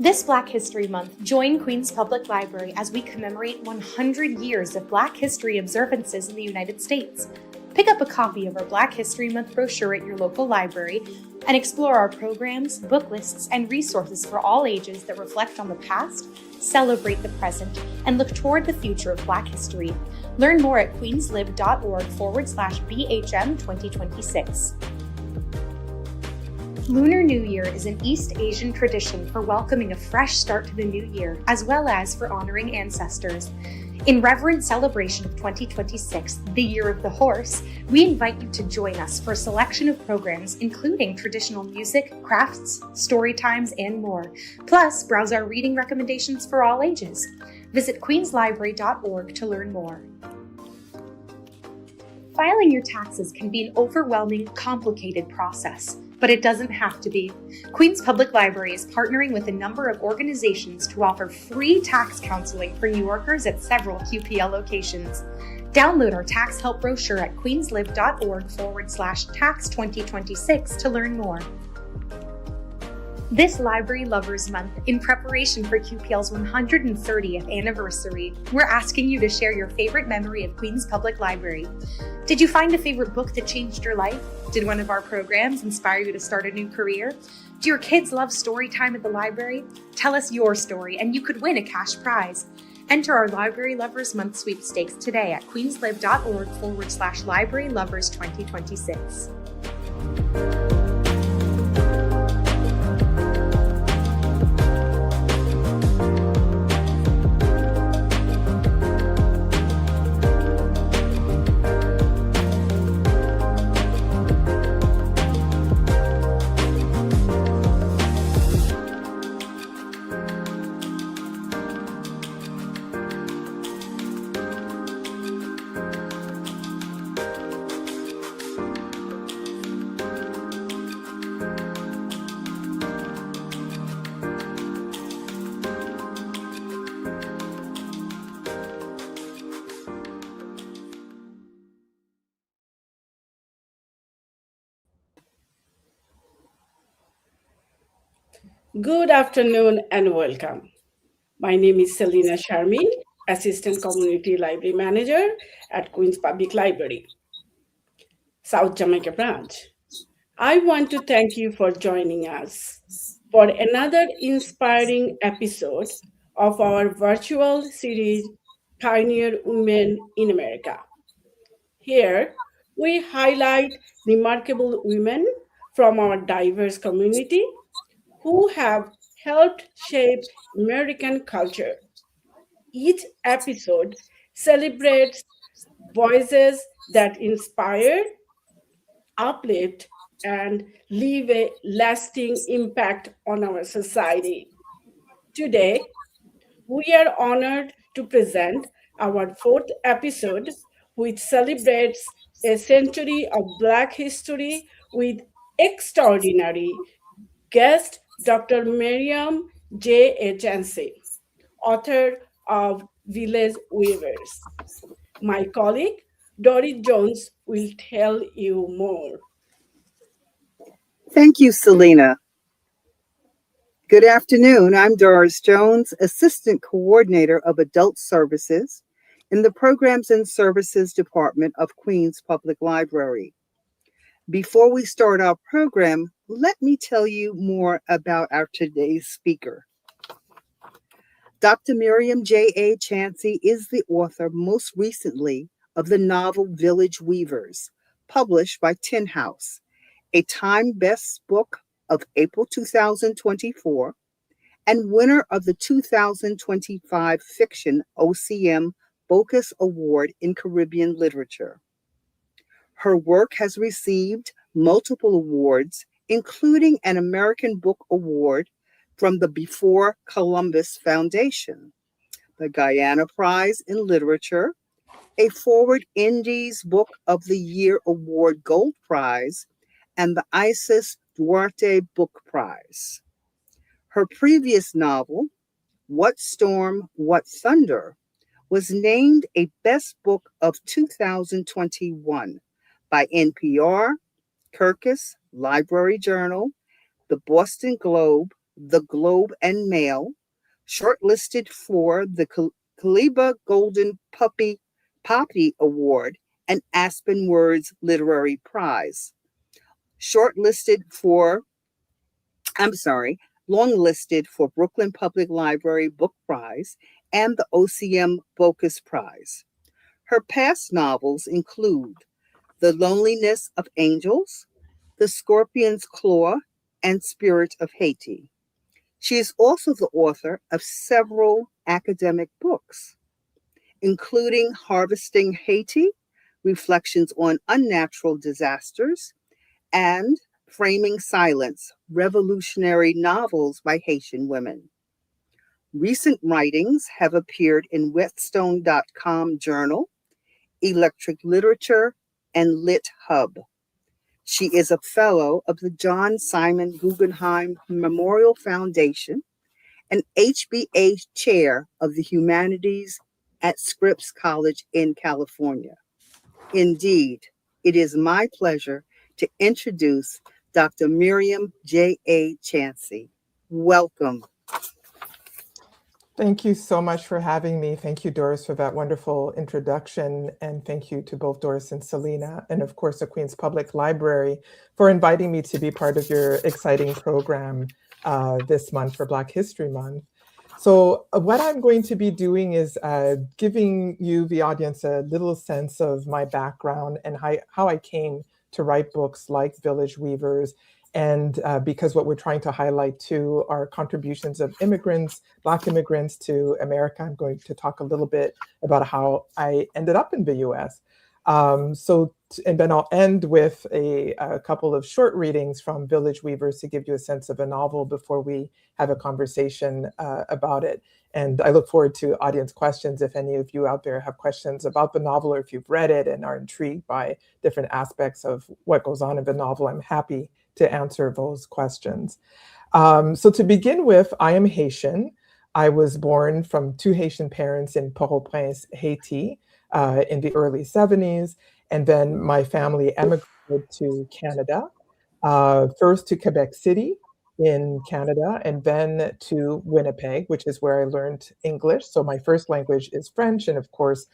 This Black History Month, join Queens Public Library as we commemorate 100 years of Black history observances in the United States. Pick up a copy of our Black History Month brochure at your local library and explore our programs, book lists, and resources for all ages that reflect on the past, celebrate the present, and look toward the future of Black history. Learn more at queenslib.org/BHM 2026. Lunar New Year is an East Asian tradition for welcoming a fresh start to the new year, as well as for honoring ancestors. In reverent celebration of 2026, the Year of the Horse, we invite you to join us for a selection of programs including traditional music, crafts, story times, and more. Plus, browse our reading recommendations for all ages. Visit queenslibrary.org to learn more. Filing your taxes can be an overwhelming, complicated process. But it doesn't have to be. Queens Public Library is partnering with a number of organizations to offer free tax counseling for New Yorkers at several QPL locations. Download our tax help brochure at queenslib.org/tax2026 to learn more. This Library Lovers Month, in preparation for QPL's 130th anniversary, we're asking you to share your favorite memory of Queens Public Library. Did you find a favorite book that changed your life? Did one of our programs inspire you to start a new career? Do your kids love story time at the library? Tell us your story and you could win a cash prize. Enter our Library Lovers Month sweepstakes today at queenslib.org/Library Lovers 2026. Good afternoon and welcome. My name is Selina Sharmin, Assistant Community Library Manager at Queens Public Library, South Jamaica Branch. I want to thank you for joining us for another inspiring episode of our virtual series, Pioneer Women in America. Here, we highlight remarkable women from our diverse community who have helped shape American culture. Each episode celebrates voices that inspire, uplift, and leave a lasting impact on our society. Today, we are honored to present our fourth episode, which celebrates a century of Black history with extraordinary guest Dr. Miriam J. Chansey, author of Village Weavers. My colleague, Doris Jones, will tell you more. Thank you, Selina. Good afternoon. I'm Doris Jones, Assistant Coordinator of Adult Services in the Programs and Services Department of Queens Public Library. Before we start our program, let me tell you more about our today's speaker. Dr. Miriam J. Chansey is the author most recently of the novel Village Weavers, published by Tin House, a Time Best Book of April 2024, and winner of the 2025 Fiction OCM Bocas Award in Caribbean Literature. Her work has received multiple awards, including an American Book Award from the Before Columbus Foundation, the Guyana Prize in Literature, a Forward Indies Book of the Year Award Gold Prize, and the Isis Duarte Book Prize. Her previous novel, What Storm, What Thunder, was named a Best Book of 2021 by NPR, Kirkus, Library Journal, the Boston Globe, the Globe and Mail, shortlisted for the Kaliba Golden Poppy Award and Aspen Words Literary Prize. Shortlisted for, longlisted for Brooklyn Public Library Book Prize and the OCM Bocas Prize. Her past novels include The Loneliness of Angels, The Scorpion's Claw, and Spirit of Haiti. She is also the author of several academic books, including Harvesting Haiti, Reflections on Unnatural Disasters, and Framing Silence, Revolutionary Novels by Haitian Women. Recent writings have appeared in Whetstone.com Journal, Electric Literature, and Lit Hub. She is a fellow of the John Simon Guggenheim Memorial Foundation and HBA Chair of the Humanities at Scripps College in California. Indeed, it is my pleasure to introduce Dr. Miriam J.A. Chancey. Welcome. Thank you so much for having me. Thank you, Doris, for that wonderful introduction. And thank you to both Doris and Selena, and of course, the Queens Public Library for inviting me to be part of your exciting program this month for Black History Month. So what I'm going to be doing is giving you, the audience, a little sense of my background and how I came to write books like Village Weavers. And because what we're trying to highlight too are contributions of immigrants, Black immigrants to America, I'm going to talk a little bit about how I ended up in the US. And then I'll end with a couple of short readings from Village Weavers to give you a sense of a novel before we have a conversation about it. And I look forward to audience questions. If any of you out there have questions about the novel, or if you've read it and are intrigued by different aspects of what goes on in the novel, I'm happy to answer those questions. So to begin with, I am Haitian. I was born from two Haitian parents in Port-au-Prince, Haiti, in the early 70s. And then my family emigrated to Canada, first to Quebec City in Canada, and then to Winnipeg, which is where I learned English. So my first language is French, and of course,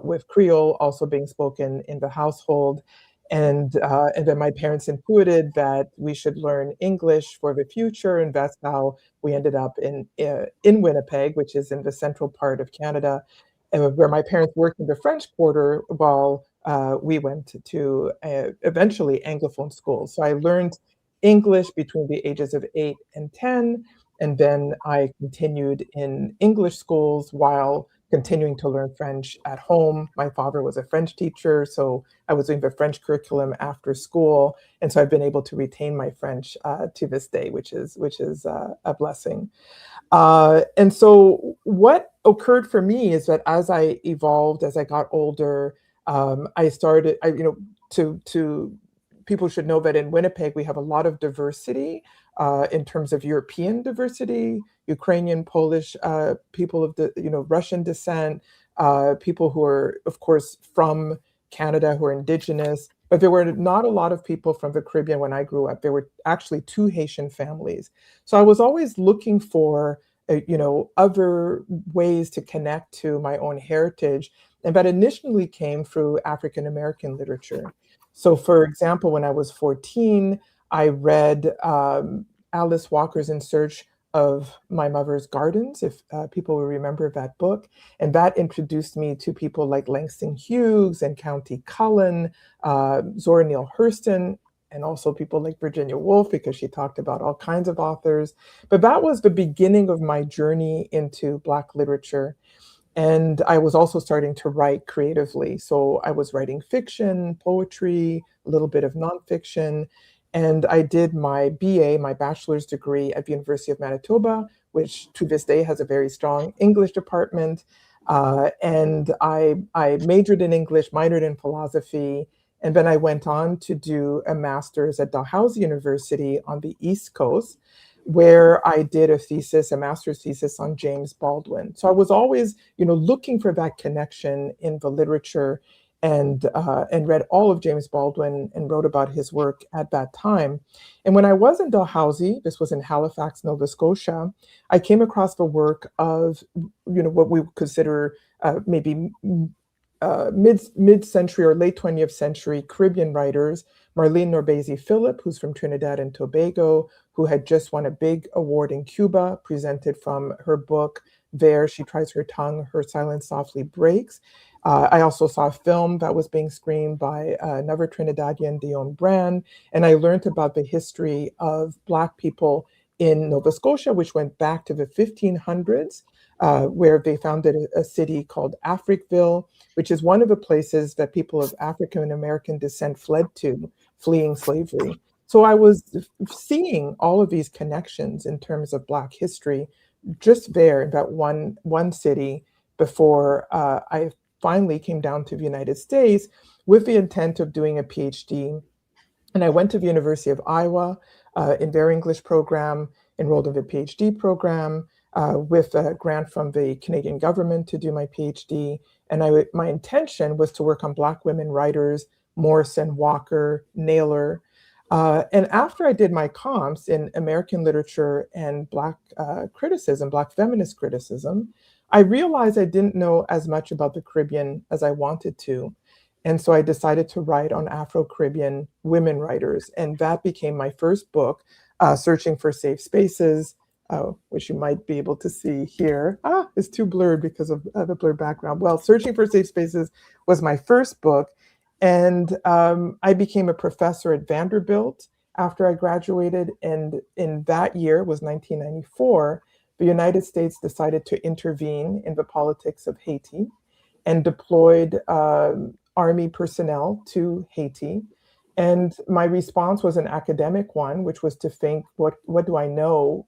with Creole also being spoken in the household. And then my parents intuited that we should learn English for the future, and that's how we ended up in Winnipeg, which is in the central part of Canada, where my parents worked in the French Quarter while we went to eventually Anglophone schools. So I learned English between the ages of 8 and 10, and then I continued in English schools while continuing to learn French at home. My father was a French teacher, so I was doing the French curriculum after school, and so I've been able to retain my French to this day, which is a blessing. And so what occurred for me is that as I evolved, as I got older, I started, people should know that in Winnipeg, we have a lot of diversity in terms of European diversity, Ukrainian, Polish, people of Russian descent, people who are, of course, from Canada who are Indigenous. But there were not a lot of people from the Caribbean when I grew up. There were actually two Haitian families. So I was always looking for, other ways to connect to my own heritage. And that initially came through African American literature. So for example, when I was 14, I read Alice Walker's In Search of My Mother's Gardens, if people will remember that book. And that introduced me to people like Langston Hughes and Countee Cullen, Zora Neale Hurston, and also people like Virginia Woolf, because she talked about all kinds of authors. But that was the beginning of my journey into Black literature. And I was also starting to write creatively. So I was writing fiction, poetry, a little bit of nonfiction. And I did my BA, my bachelor's degree at the University of Manitoba, which to this day has a very strong English department. And I majored in English, minored in philosophy. And then I went on to do a master's at Dalhousie University on the East Coast, where I did a master's thesis on James Baldwin. So I was always, looking for that connection in the literature. and read all of James Baldwin and wrote about his work at that time. And when I was in Dalhousie, this was in Halifax, Nova Scotia, I came across the work of, what we would consider maybe mid-century or late 20th century Caribbean writers, Marlene Norbezi Phillip, who's from Trinidad and Tobago, who had just won a big award in Cuba, presented from her book, There She Tries Her Tongue, Her Silence Softly Breaks. I also saw a film that was being screened by another Trinidadian, Dion Brand, and I learned about the history of Black people in Nova Scotia, which went back to the 1500s, where they founded a city called Africville, which is one of the places that people of African American descent fled to, fleeing slavery. So I was seeing all of these connections in terms of Black history just there in that one city before I finally came down to the United States with the intent of doing a PhD. And I went to the University of Iowa in their English program, enrolled in the PhD program with a grant from the Canadian government to do my PhD. And my intention was to work on Black women writers, Morrison, Walker, Naylor. And after I did my comps in American literature and Black criticism, Black feminist criticism, I realized I didn't know as much about the Caribbean as I wanted to. And so I decided to write on Afro-Caribbean women writers. And that became my first book, Searching for Safe Spaces, which you might be able to see here. It's too blurred because of the blurred background. Well, Searching for Safe Spaces was my first book. And I became a professor at Vanderbilt after I graduated. And in that year, was 1994, the United States decided to intervene in the politics of Haiti and deployed Army personnel to Haiti. And my response was an academic one, which was to think, what do I know?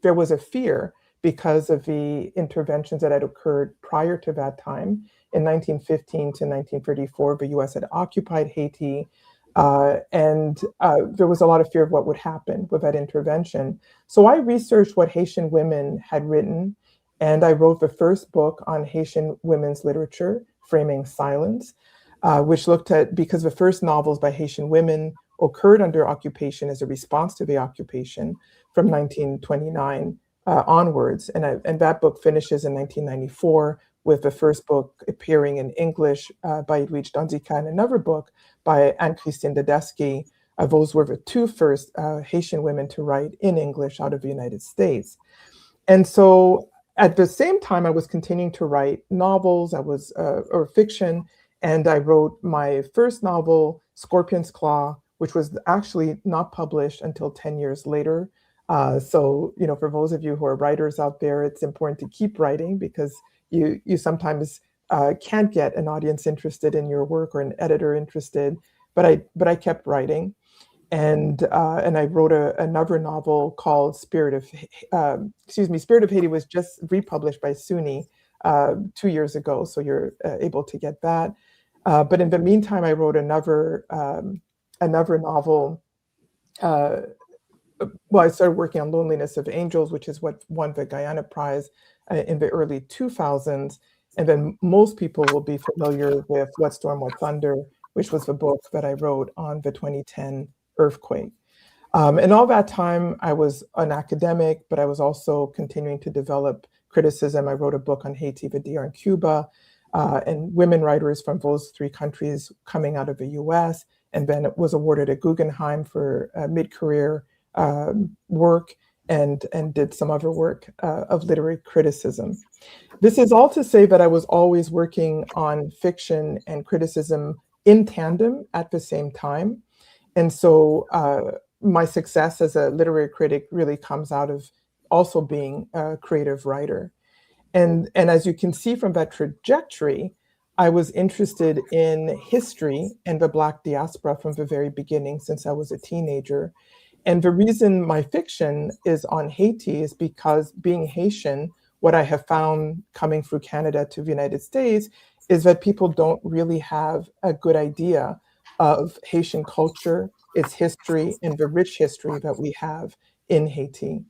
There was a fear because of the interventions that had occurred prior to that time. In 1915 to 1934, the US had occupied Haiti. And there was a lot of fear of what would happen with that intervention. So I researched what Haitian women had written, and I wrote the first book on Haitian women's literature, Framing Silence, which looked at, because the first novels by Haitian women occurred under occupation as a response to the occupation from 1929 onwards. And that book finishes in 1994 with the first book appearing in English by Edwidge Donzica, and another book by Anne-Christine Tedeschi. Those were the two first Haitian women to write in English out of the United States. And so at the same time, I was continuing to write novels, or fiction, and I wrote my first novel, Scorpion's Claw, which was actually not published until 10 years later. So, for those of you who are writers out there, it's important to keep writing because you sometimes can't get an audience interested in your work or an editor interested, but I kept writing, and I wrote another novel called Spirit of Haiti was just republished by SUNY 2 years ago, so you're able to get that. But in the meantime, I wrote another novel. I started working on Loneliness of Angels, which is what won the Guyana Prize in the early 2000s. And then most people will be familiar with What Storm, What Thunder, which was the book that I wrote on the 2010 earthquake. And all that time, I was an academic, but I was also continuing to develop criticism. I wrote a book on Haiti, the DR, and Cuba, and women writers from those three countries coming out of the US, and then was awarded a Guggenheim for mid-career work, and did some other work of literary criticism. This is all to say that I was always working on fiction and criticism in tandem at the same time. And so my success as a literary critic really comes out of also being a creative writer. And as you can see from that trajectory, I was interested in history and the Black diaspora from the very beginning, since I was a teenager. And the reason my fiction is on Haiti is because, being Haitian, what I have found coming through Canada to the United States is that people don't really have a good idea of Haitian culture, its history, and the rich history that we have in Haiti.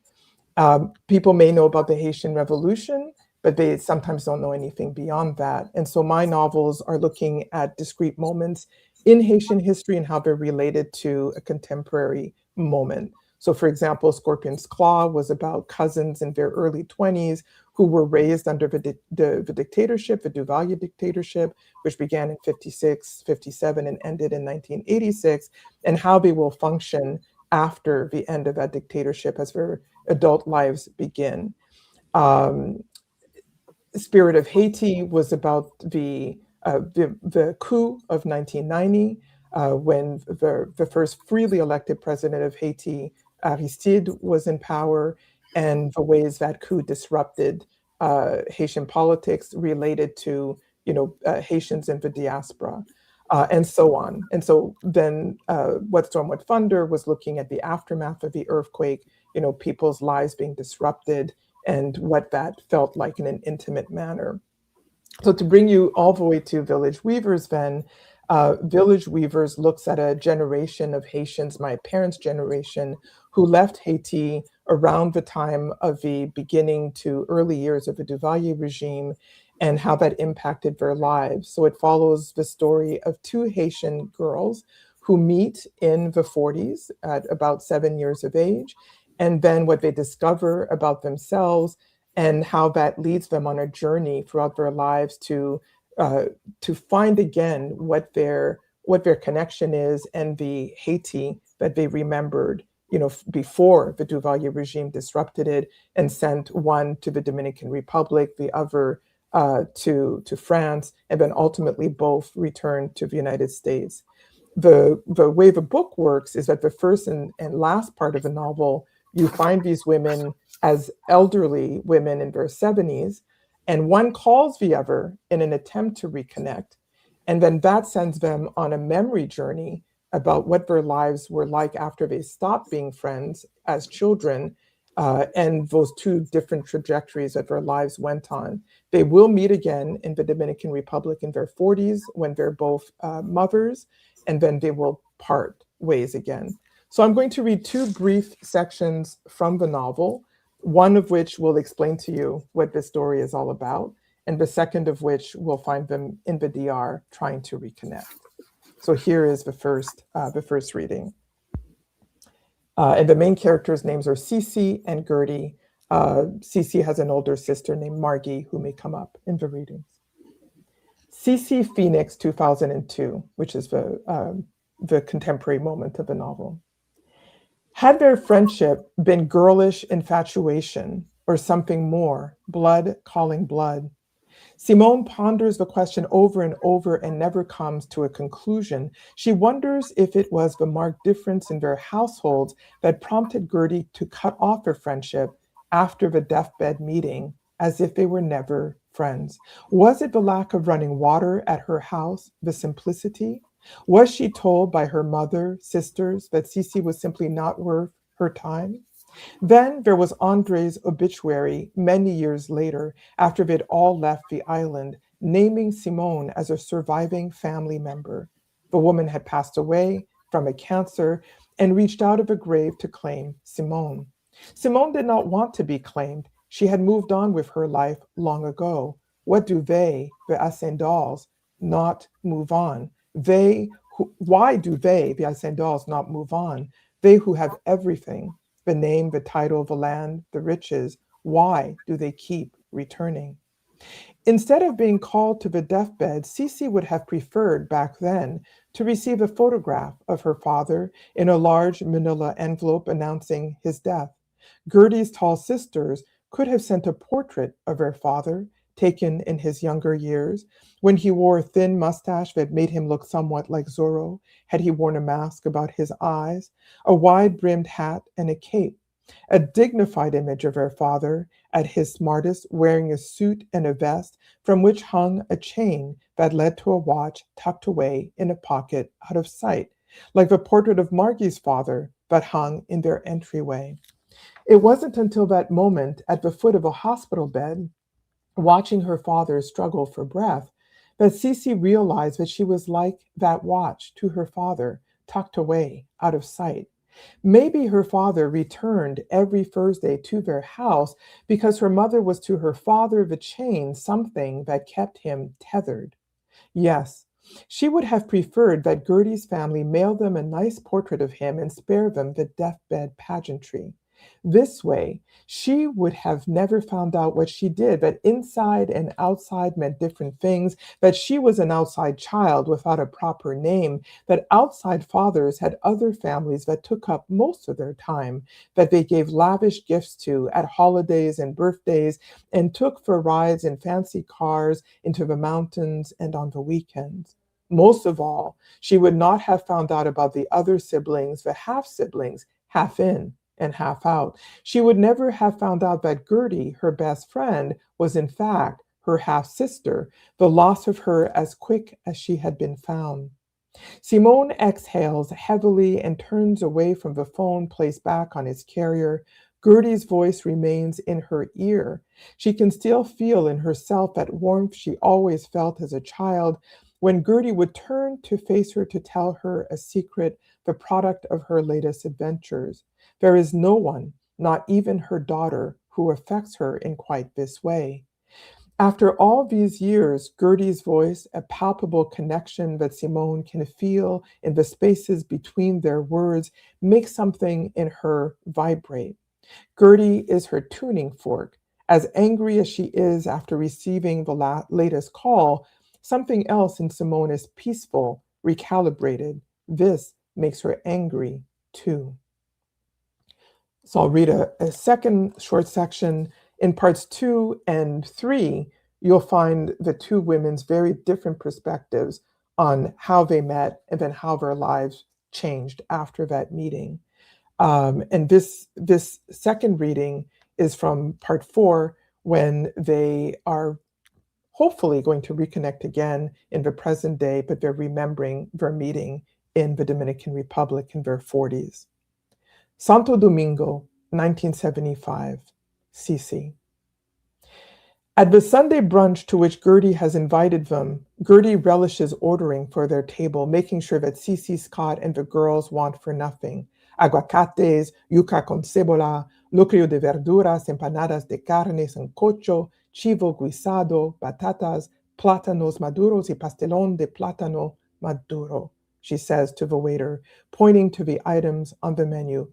People may know about the Haitian Revolution, but they sometimes don't know anything beyond that. And so my novels are looking at discrete moments in Haitian history and how they're related to a contemporary moment. So for example, Scorpion's Claw was about cousins in their early 20s who were raised under the dictatorship, the Duvalier dictatorship, which began in 56, 57, and ended in 1986, and how they will function after the end of that dictatorship as their adult lives begin. Spirit of Haiti was about the coup of 1990, when the first freely elected president of Haiti, Aristide, was in power, and the ways that coup disrupted Haitian politics related to Haitians in the diaspora, and so on. And so then What Storm What Thunder was looking at the aftermath of the earthquake, people's lives being disrupted and what that felt like in an intimate manner. So to bring you all the way to Village Weavers then, Village Weavers looks at a generation of Haitians, my parents' generation, who left Haiti around the time of the beginning to early years of the Duvalier regime and how that impacted their lives. So it follows the story of two Haitian girls who meet in the 40s at about 7 years of age, and then what they discover about themselves and how that leads them on a journey throughout their lives to find again what their connection is and the Haiti that they remembered, before the Duvalier regime disrupted it and sent one to the Dominican Republic, the other to France, and then ultimately both returned to the United States. The way the book works is that the first and last part of the novel, you find these women as elderly women in their 70s, and one calls the other in an attempt to reconnect. And then that sends them on a memory journey about what their lives were like after they stopped being friends as children, and those two different trajectories that their lives went on. They will meet again in the Dominican Republic in their 40s when they're both mothers, and then they will part ways again. So I'm going to read two brief sections from the novel, one of which will explain to you what this story is all about, and the second of which will find them in the DR trying to reconnect. So here is the first reading. And the main characters' names are Cece and Gertie. Cece has an older sister named Margie who may come up in the readings. Cece Phoenix, 2002, which is the contemporary moment of the novel. Had their friendship been girlish infatuation or something more, blood calling blood? Simone ponders the question over and over and never comes to a conclusion. She wonders if it was the marked difference in their households that prompted Gertie to cut off her friendship after the deathbed meeting, as if they were never friends. Was it the lack of running water at her house, the simplicity? Was she told by her mother, sisters, that Cece was simply not worth her time? Then there was Andre's obituary many years later, after they'd all left the island, naming Simone as a surviving family member. The woman had passed away from a cancer and reached out of a grave to claim Simone. Simone did not want to be claimed. She had moved on with her life long ago. What do they, the Ascendals, not move on? Why do they, the Ascendals, not move on? They who have everything, the name, the title, the land, the riches, why do they keep returning? Instead of being called to the deathbed, Cece would have preferred back then to receive a photograph of her father in a large manila envelope announcing his death. Gertie's tall sisters could have sent a portrait of her father, taken in his younger years, when he wore a thin mustache that made him look somewhat like Zorro, had he worn a mask about his eyes, a wide-brimmed hat, and a cape. A dignified image of her father, at his smartest, wearing a suit and a vest from which hung a chain that led to a watch tucked away in a pocket out of sight, like the portrait of Margie's father that hung in their entryway. It wasn't until that moment at the foot of a hospital bed, watching her father struggle for breath, that Cece realized that she was like that watch to her father, tucked away, out of sight. Maybe her father returned every Thursday to their house because her mother was to her father the chain, something that kept him tethered. Yes, she would have preferred that Gertie's family mail them a nice portrait of him and spare them the deathbed pageantry. This way, she would have never found out what she did, that inside and outside meant different things, that she was an outside child without a proper name, that outside fathers had other families that took up most of their time, that they gave lavish gifts to at holidays and birthdays, and took for rides in fancy cars into the mountains and on the weekends. Most of all, she would not have found out about the other siblings, the half siblings, half in and half out. She would never have found out that Gertie, her best friend, was in fact her half sister, the loss of her as quick as she had been found. Simone exhales heavily and turns away from the phone placed back on its carrier. Gertie's voice remains in her ear. She can still feel in herself that warmth she always felt as a child when Gertie would turn to face her to tell her a secret, the product of her latest adventures. There is no one, not even her daughter, who affects her in quite this way. After all these years, Gertie's voice, a palpable connection that Simone can feel in the spaces between their words, makes something in her vibrate. Gertie is her tuning fork. As angry as she is after receiving the latest call, something else in Simone is peaceful, recalibrated. This makes her angry too. So I'll read a second short section. In parts 2 and 3, you'll find the two women's very different perspectives on how they met and then how their lives changed after that meeting. And this second reading is from part 4, when they are hopefully going to reconnect again in the present day, but they're remembering their meeting in the Dominican Republic in their 40s. Santo Domingo, 1975, Sisi. At the Sunday brunch to which Gertie has invited them, Gertie relishes ordering for their table, making sure that Sisi, Scott, and the girls want for nothing. Aguacates, yuca con cebola, locrio de verduras, empanadas de carne sancocho, chivo guisado, batatas, plátanos maduros y pastelón de plátano maduro, she says to the waiter, pointing to the items on the menu.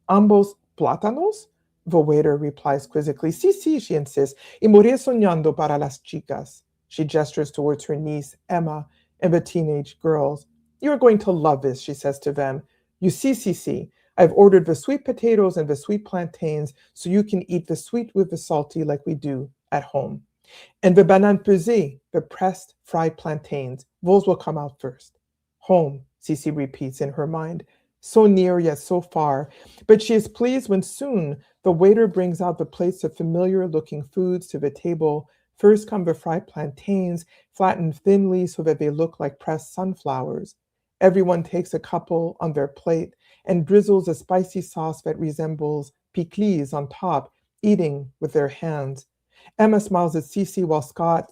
Ambos plátanos? The waiter replies quizzically. Sí, she insists. Y morir soñando para las chicas. She gestures towards her niece, Emma, and the teenage girls. You're going to love this, she says to them. You see, I've ordered the sweet potatoes and the sweet plantains so you can eat the sweet with the salty like we do at home. And the banane pesée, the pressed fried plantains, those will come out first. Home, Sisi repeats in her mind. So near yet so far, but she is pleased when soon the waiter brings out the plates of familiar-looking foods to the table. First come the fried plantains, flattened thinly so that they look like pressed sunflowers. Everyone takes a couple on their plate and drizzles a spicy sauce that resembles pickles on top, eating with their hands. Emma smiles at Sisi while Scott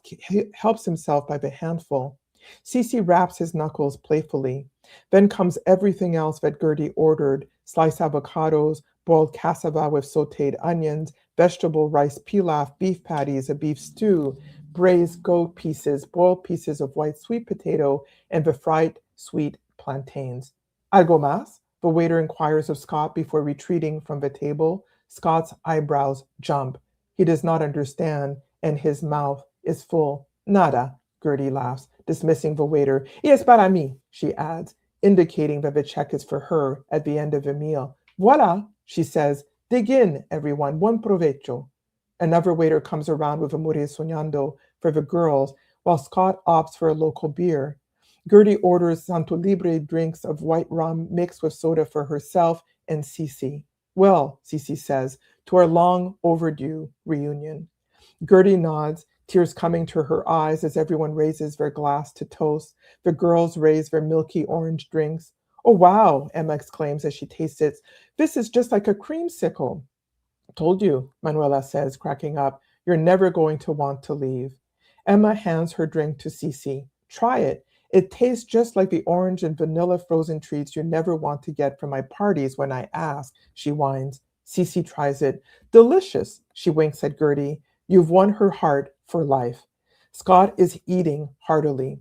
helps himself by the handful. Sisi raps his knuckles playfully. Then comes everything else that Gertie ordered: sliced avocados, boiled cassava with sautéed onions, vegetable rice pilaf, beef patties, a beef stew, braised goat pieces, boiled pieces of white sweet potato, and the fried sweet plantains. Algo más? The waiter inquires of Scott before retreating from the table. Scott's eyebrows jump. He does not understand, and his mouth is full. Nada, Gertie laughs, dismissing the waiter. Y es para mí, she adds, indicating that the check is for her at the end of the meal. Voila, she says. Dig in, everyone. Buen provecho. Another waiter comes around with a morir soñando for the girls, while Scott opts for a local beer. Gertie orders Santo Libre drinks of white rum mixed with soda for herself and Sisi. Well, Sisi says, to our long overdue reunion. Gertie nods, tears coming to her eyes as everyone raises their glass to toast. The girls raise their milky orange drinks. Oh, wow, Emma exclaims as she tastes it. This is just like a creamsicle. Told you, Manuela says, cracking up. You're never going to want to leave. Emma hands her drink to Sisi. Try it. It tastes just like the orange and vanilla frozen treats you never want to get from my parties when I ask, she whines. Cece tries it. Delicious, she winks at Gertie. You've won her heart for life. Scott is eating heartily.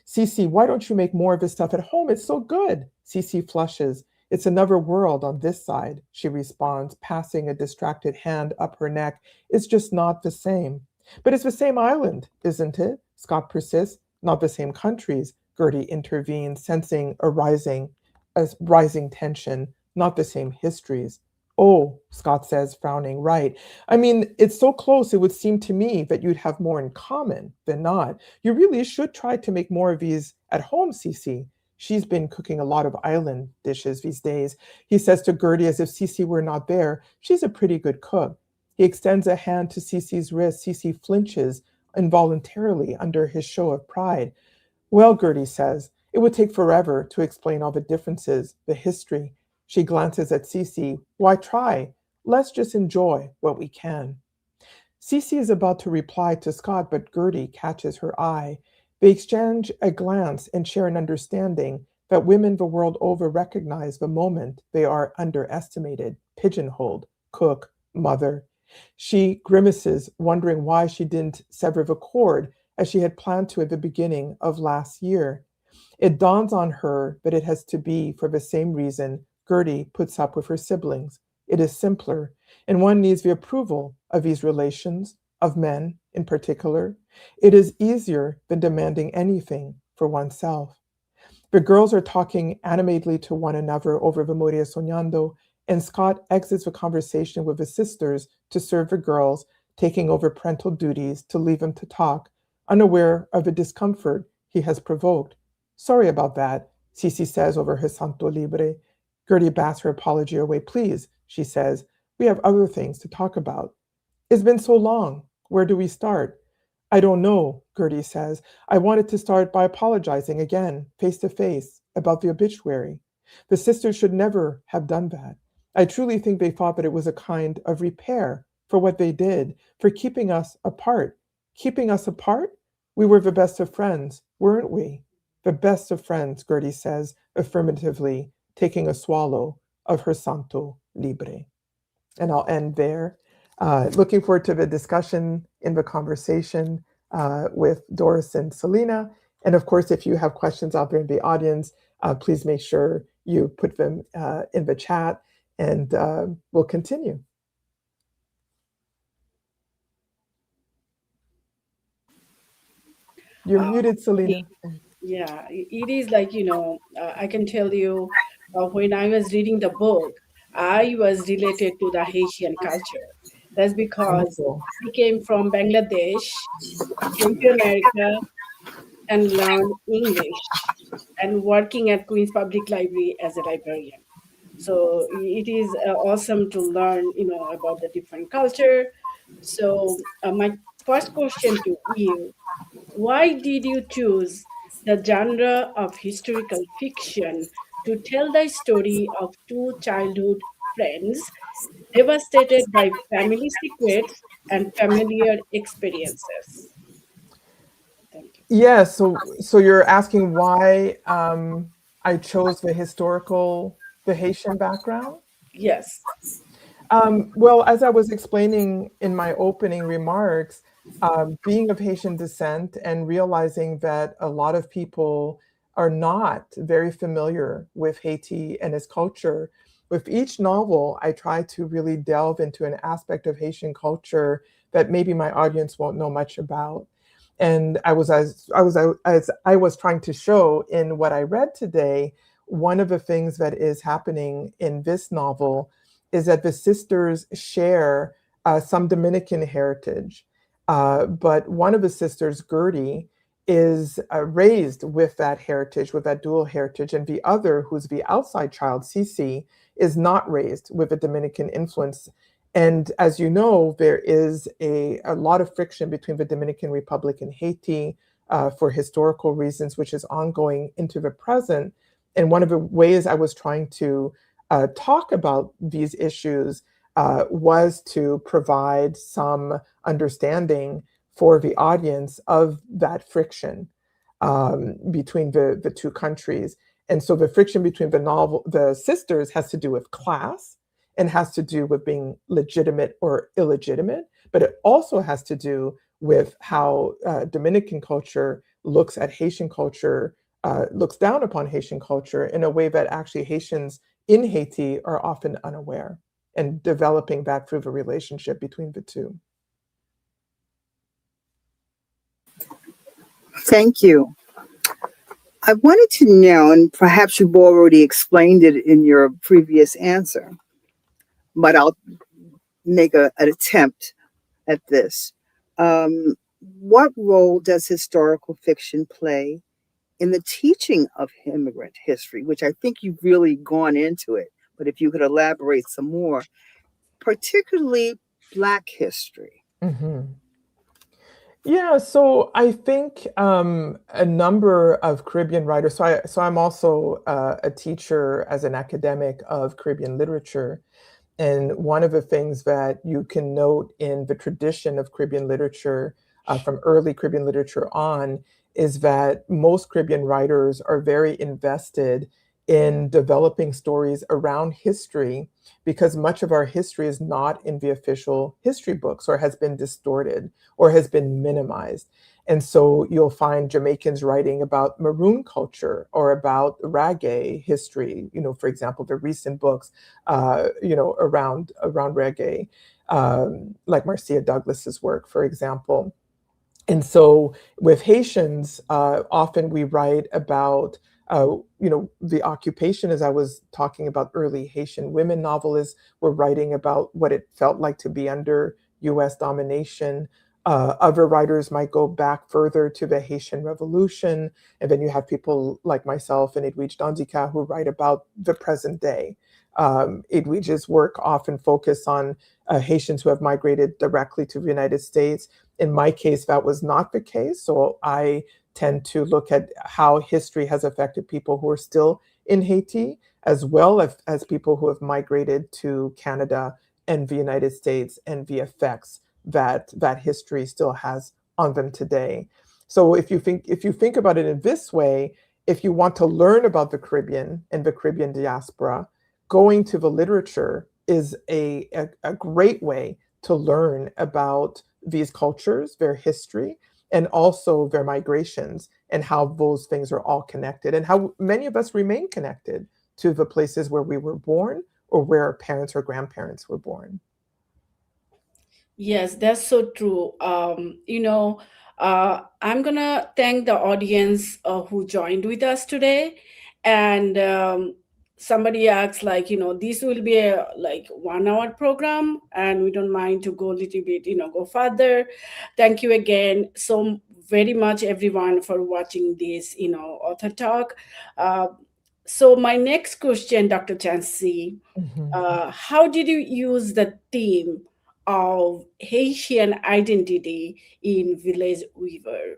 Cece, why don't you make more of this stuff at home? It's so good. Cece flushes. It's another world on this side, she responds, passing a distracted hand up her neck. It's just not the same. But it's the same island, isn't it? Scott persists. Not the same countries, Gertie intervenes, sensing a rising tension. Not the same histories. Oh, Scott says, frowning, right. I mean, it's so close, it would seem to me that you'd have more in common than not. You really should try to make more of these at home, Cece. She's been cooking a lot of island dishes these days. He says to Gertie as if Cece were not there. She's a pretty good cook. He extends a hand to Cece's wrist. Cece flinches involuntarily under his show of pride. Well, Gertie says, it would take forever to explain all the differences, the history. She glances at Cece. Why try? Let's just enjoy what we can. Cece is about to reply to Scott, but Gertie catches her eye. They exchange a glance and share an understanding that women the world over recognize the moment they are underestimated, pigeonholed, cook, mother. She grimaces, wondering why she didn't sever the cord as she had planned to at the beginning of last year. It dawns on her that it has to be for the same reason Gertie puts up with her siblings. It is simpler, and one needs the approval of these relations, of men in particular. It is easier than demanding anything for oneself. The girls are talking animatedly to one another over the Moria Soñando, and Scott exits the conversation with his sisters to serve the girls, taking over parental duties to leave them to talk, unaware of the discomfort he has provoked. Sorry about that, Cece says over her Santo Libre. Gertie bats her apology away. Please, she says, we have other things to talk about. It's been so long. Where do we start? I don't know, Gertie says. I wanted to start by apologizing again, face to face, about the obituary. The sisters should never have done that. I truly think they thought that it was a kind of repair for what they did, for keeping us apart. Keeping us apart? We were the best of friends, weren't we? The best of friends, Gertie says affirmatively, taking a swallow of her Santo Libre. And I'll end there. Looking forward to the discussion in the conversation with Doris and Selena. And of course, if you have questions out there in the audience, please make sure you put them in the chat, and we'll continue. You're muted, Selena. Yeah, it is like, I can tell you, when I was reading the book, I was related to the Haitian culture. That's because I came from Bangladesh, came to America, and learned English, and working at Queen's Public Library as a librarian. So it is awesome to learn, about the different culture. So my first question to you, why did you choose the genre of historical fiction to tell the story of two childhood friends devastated by family secrets and familiar experiences? Thank you. Yeah, so you're asking why I chose the Haitian background? Yes. Well, as I was explaining in my opening remarks, being of Haitian descent and realizing that a lot of people are not very familiar with Haiti and its culture, with each novel, I try to really delve into an aspect of Haitian culture that maybe my audience won't know much about. And as I was trying to show in what I read today, one of the things that is happening in this novel is that the sisters share some Dominican heritage. But one of the sisters, Gertie, is raised with that heritage, with that dual heritage. And the other, who's the outside child, Cece, is not raised with a Dominican influence. And as you know, there is a lot of friction between the Dominican Republic and Haiti for historical reasons, which is ongoing into the present. And one of the ways I was trying to talk about these issues was to provide some understanding for the audience of that friction. between the two countries. And so the friction between the sisters has to do with class and has to do with being legitimate or illegitimate, but it also has to do with how Dominican culture looks at Haitian culture, looks down upon Haitian culture in a way that actually Haitians in Haiti are often unaware, and developing that through the relationship between the two. Thank you. I wanted to know, and perhaps you've already explained it in your previous answer, but I'll make an attempt at this. What role does historical fiction play in the teaching of immigrant history, which I think you've really gone into it, but if you could elaborate some more, particularly Black history? Mm-hmm. Yeah, so I think a number of Caribbean writers. So I'm also a teacher as an academic of Caribbean literature, and one of the things that you can note in the tradition of Caribbean literature, from early Caribbean literature on, is that most Caribbean writers are very invested in developing stories around history, because much of our history is not in the official history books, or has been distorted or has been minimized. And so you'll find Jamaicans writing about Maroon culture or about reggae history, for example, the recent books, around reggae, like Marcia Douglas's work, for example. And so with Haitians, often we write about, the occupation, as I was talking about early. Haitian women novelists were writing about what it felt like to be under US domination. Other writers might go back further to the Haitian Revolution. And then you have people like myself and Edwidge Donzica who write about the present day. Edwidge's work often focus on Haitians who have migrated directly to the United States. In my case, that was not the case. So I tend to look at how history has affected people who are still in Haiti, as well as people who have migrated to Canada and the United States, and the effects that history still has on them today. So if you think about it in this way, if you want to learn about the Caribbean and the Caribbean diaspora, going to the literature is a great way to learn about these cultures, their history, and also their migrations, and how those things are all connected, and how many of us remain connected to the places where we were born or where our parents or grandparents were born. Yes, that's so true. I'm gonna thank the audience who joined with us today, and somebody asked, like, this will be a 1 hour program, and we don't mind to go a little bit, go further. Thank you again so very much, everyone, for watching this, author talk. So my next question, Dr. Chancy, how did you use the theme of Haitian identity in Village Weavers?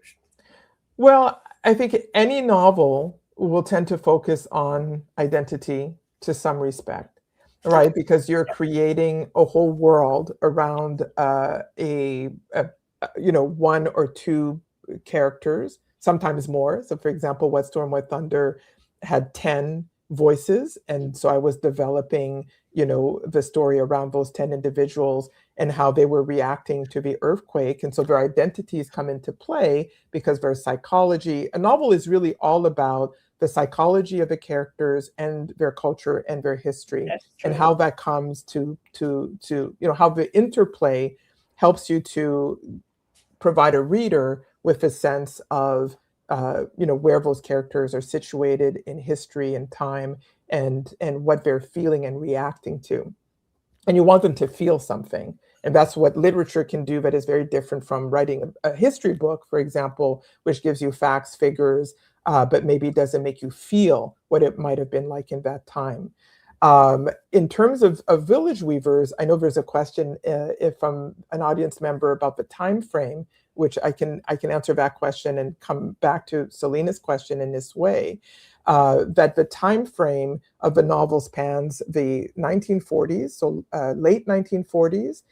Well, I think any novel will tend to focus on identity to some respect, right? Because you're creating a whole world around one or two characters, sometimes more. So, for example, Wet Storm, Wet Thunder had 10 voices, and so I was developing, the story around those 10 individuals and how they were reacting to the earthquake. And so their identities come into play because their psychology. A novel is really all about the psychology of the characters and their culture and their history, and how that comes to how the interplay helps you to provide a reader with a sense of where those characters are situated in history and time, and what they're feeling and reacting to. And you want them to feel something. And that's what literature can do, that is very different from writing a history book, for example, which gives you facts, figures, but maybe doesn't make you feel what it might have been like in that time. In terms of Village Weavers, I know there's a question from an audience member about the time frame, which I can answer that question and come back to Selena's question in this way. That the time frame of the novel spans the 1940s, so late 1940s,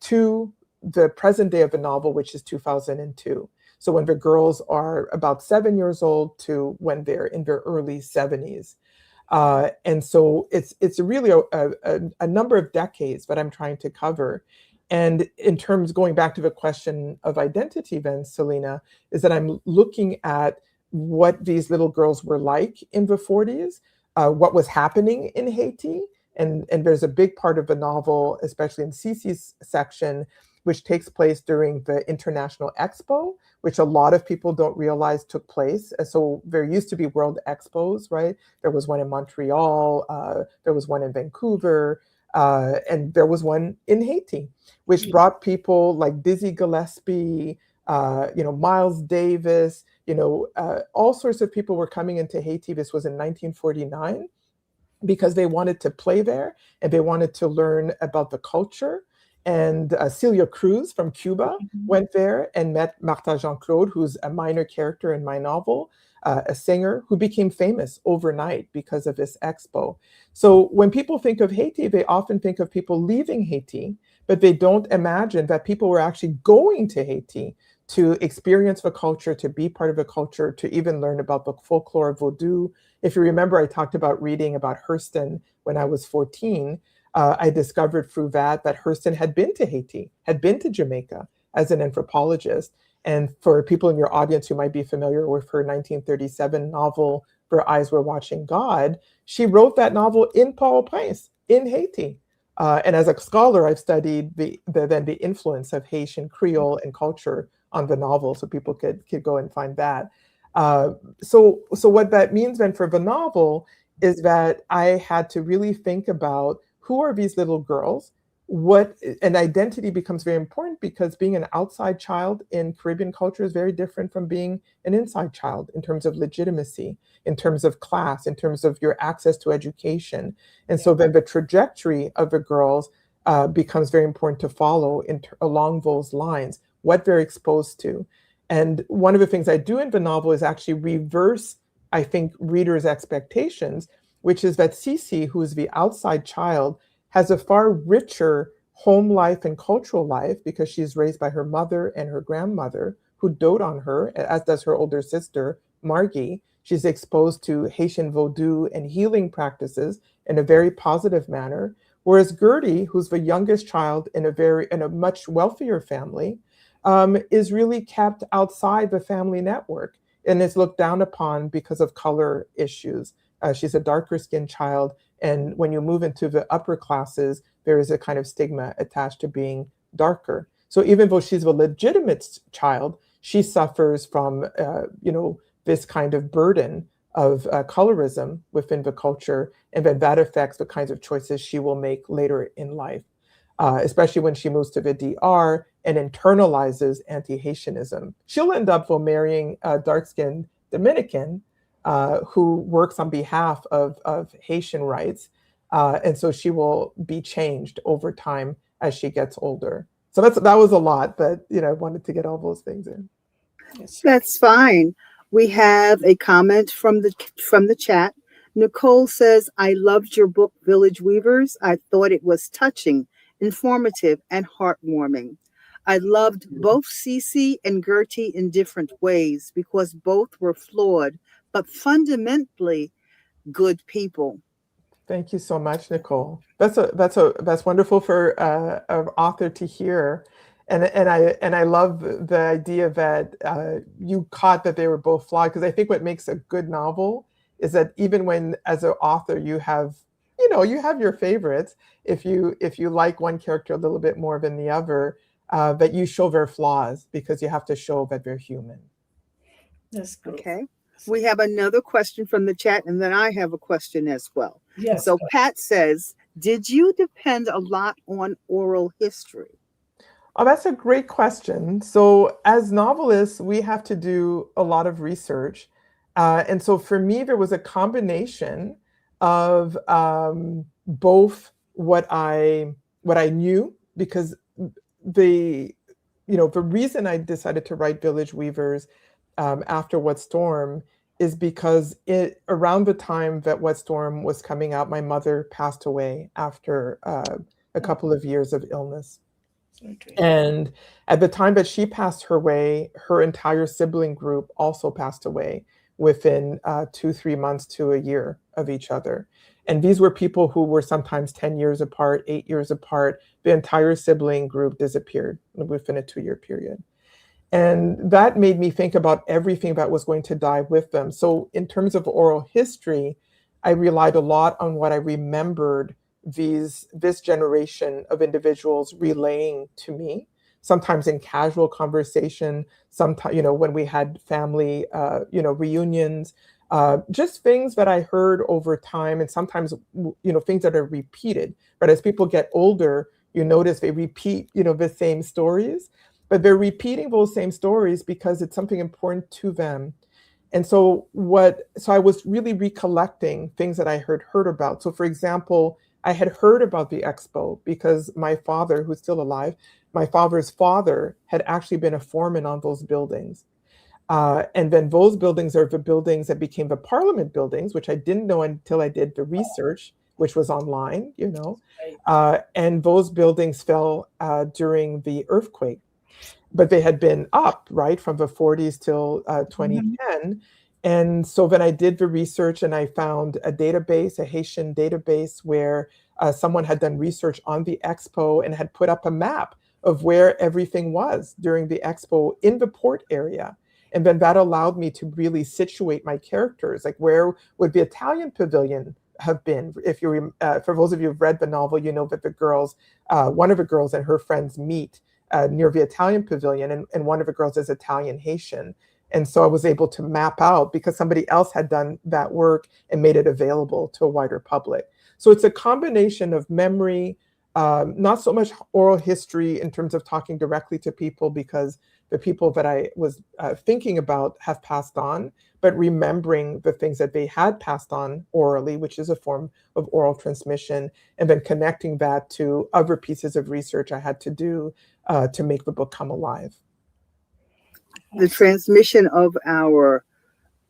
to the present day of the novel, which is 2002. So when the girls are about 7 years old to when they're in their early 70s. And so it's really a number of decades that I'm trying to cover. And in terms, going back to the question of identity then, Selena, is that I'm looking at what these little girls were like in the 40s, what was happening in Haiti. And there's a big part of the novel, especially in Cece's section, which takes place during the International Expo, which a lot of people don't realize took place. And so there used to be World Expos, right? There was one in Montreal, there was one in Vancouver, and there was one in Haiti, which brought people like Dizzy Gillespie, Miles Davis, all sorts of people were coming into Haiti. This was in 1949 because they wanted to play there and they wanted to learn about the culture. And Celia Cruz from Cuba went there and met Martha Jean-Claude, who's a minor character in my novel, a singer who became famous overnight because of this expo. So when people think of Haiti, they often think of people leaving Haiti, but they don't imagine that people were actually going to Haiti to experience the culture, to be part of the culture, to even learn about the folklore of Vodou. If you remember, I talked about reading about Hurston when I was 14. I discovered through that Hurston had been to Haiti, had been to Jamaica as an anthropologist. And for people in your audience who might be familiar with her 1937 novel, Her Eyes Were Watching God, she wrote that novel in Port-au-Prince, in Haiti. And as a scholar, I've studied the influence of Haitian Creole and culture on the novel, so people could go and find that. So what that means then for the novel is that I had to really think about who are these little girls? And identity becomes very important because being an outside child in Caribbean culture is very different from being an inside child in terms of legitimacy, in terms of class, in terms of your access to education. And so then the trajectory of the girls becomes very important to follow along those lines, what they're exposed to. And one of the things I do in the novel is actually reverse, I think, readers' expectations, which is that Cece, who is the outside child, has a far richer home life and cultural life because she's raised by her mother and her grandmother, who dote on her, as does her older sister, Margie. She's exposed to Haitian Vodou and healing practices in a very positive manner. Whereas Gertie, who's the youngest child in a much wealthier family, is really kept outside the family network and is looked down upon because of color issues. She's a darker skinned child. And when you move into the upper classes, there is a kind of stigma attached to being darker. So even though she's a legitimate child, she suffers from, this kind of burden of colorism within the culture. And then that affects the kinds of choices she will make later in life, especially when she moves to the DR and internalizes anti-Haitianism. She'll end up, though, marrying a dark-skinned Dominican who works on behalf of Haitian rights. And so she will be changed over time as she gets older. So that was a lot, but I wanted to get all those things in. That's fine. We have a comment from the chat. Nicole says, I loved your book, Village Weavers. I thought it was touching, informative, and heartwarming. I loved both Cece and Gertie in different ways because both were flawed, but fundamentally good people. Thank you so much, Nicole. That's wonderful for an author to hear, and I love the idea that you caught that they were both flawed, because I think what makes a good novel is that even when, as an author, you have your favorites, if you like one character a little bit more than the other, that you show their flaws because you have to show that they're human. That's good. Okay. We have another question from the chat, and then I have a question as well. Yes. So Pat says, did you depend a lot on oral history? Oh, that's a great question. So as novelists, we have to do a lot of research. And so for me, there was a combination of both what I knew, because the reason I decided to write Village Weavers after What Storm is because around the time that What Storm was coming out, my mother passed away after a couple of years of illness. Exactly. And at the time that she passed her way, her entire sibling group also passed away within 2, 3 months to a year of each other. And these were people who were sometimes 10 years apart, 8 years apart. The entire sibling group disappeared within a 2 year period. And that made me think about everything that was going to die with them. So, in terms of oral history, I relied a lot on what I remembered this generation of individuals relaying to me, sometimes in casual conversation, sometimes, when we had family, reunions, just things that I heard over time, and sometimes, things that are repeated. But as people get older, you notice they repeat, the same stories, but they're repeating those same stories because it's something important to them. And so I was really recollecting things that I heard about. So for example, I had heard about the expo because my father, who's still alive, my father's father had actually been a foreman on those buildings. And then those buildings are the buildings that became the parliament buildings, which I didn't know until I did the research, which was online, and those buildings fell during the earthquake. But they had been up, right, from the 40s till 2010. And so then I did the research and I found a database, a Haitian database, where someone had done research on the expo and had put up a map of where everything was during the expo in the port area. And then that allowed me to really situate my characters, like where would the Italian pavilion have been? If you, for those of you who've read the novel, you know that the girls, one of the girls and her friends meet near the Italian pavilion, and one of the girls is Italian Haitian. And so I was able to map out because somebody else had done that work and made it available to a wider public. So it's a combination of memory, not so much oral history in terms of talking directly to people because the people that I was thinking about have passed on, but remembering the things that they had passed on orally, which is a form of oral transmission, and then connecting that to other pieces of research I had to do to make the book come alive. The transmission of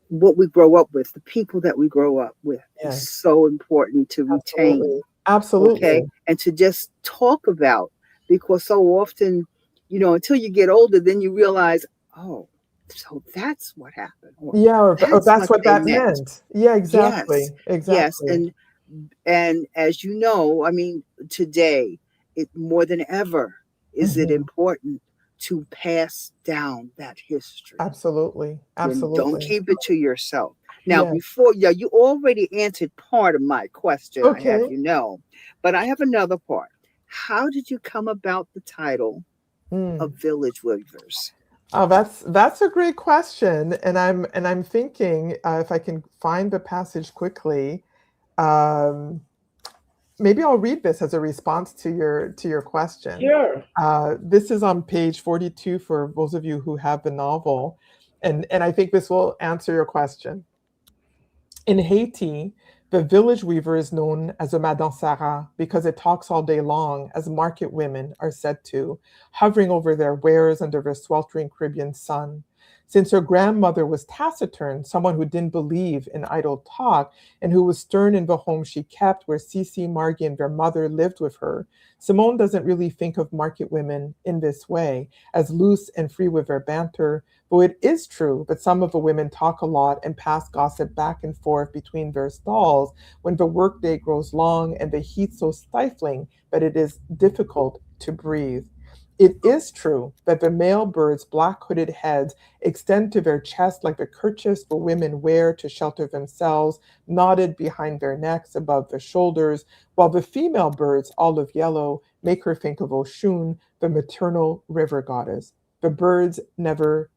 what we grow up with, the people that we grow up with, is so important to retain. Absolutely. Okay, and to just talk about, because so often, until you get older, then you realize, oh, so that's what happened. Or that's what that meant. Yeah, exactly. Yes, exactly. Yes, and as you know, I mean, today, it more than ever is it important to pass down that history. Absolutely. Absolutely. And don't keep it to yourself. Now, you already answered part of my question, okay. I have but I have another part. How did you come about the title of Village Weavers? Oh, that's a great question, and I'm thinking if I can find the passage quickly. Maybe I'll read this as a response to your question. Sure. This is on page 42 for those of you who have the novel, and I think this will answer your question. In Haiti, the village weaver is known as a madansara because it talks all day long, as market women are said to, hovering over their wares under the sweltering Caribbean sun. Since her grandmother was taciturn, someone who didn't believe in idle talk, and who was stern in the home she kept where Cici, Margie, and their mother lived with her, Simone doesn't really think of market women in this way, as loose and free with their banter, though it is true that some of the women talk a lot and pass gossip back and forth between their stalls when the workday grows long and the heat so stifling that it is difficult to breathe. It is true that the male birds' black hooded heads extend to their chest like the kerchiefs the women wear to shelter themselves, knotted behind their necks above their shoulders, while the female birds, olive yellow, make her think of Oshun, the maternal river goddess. The birds never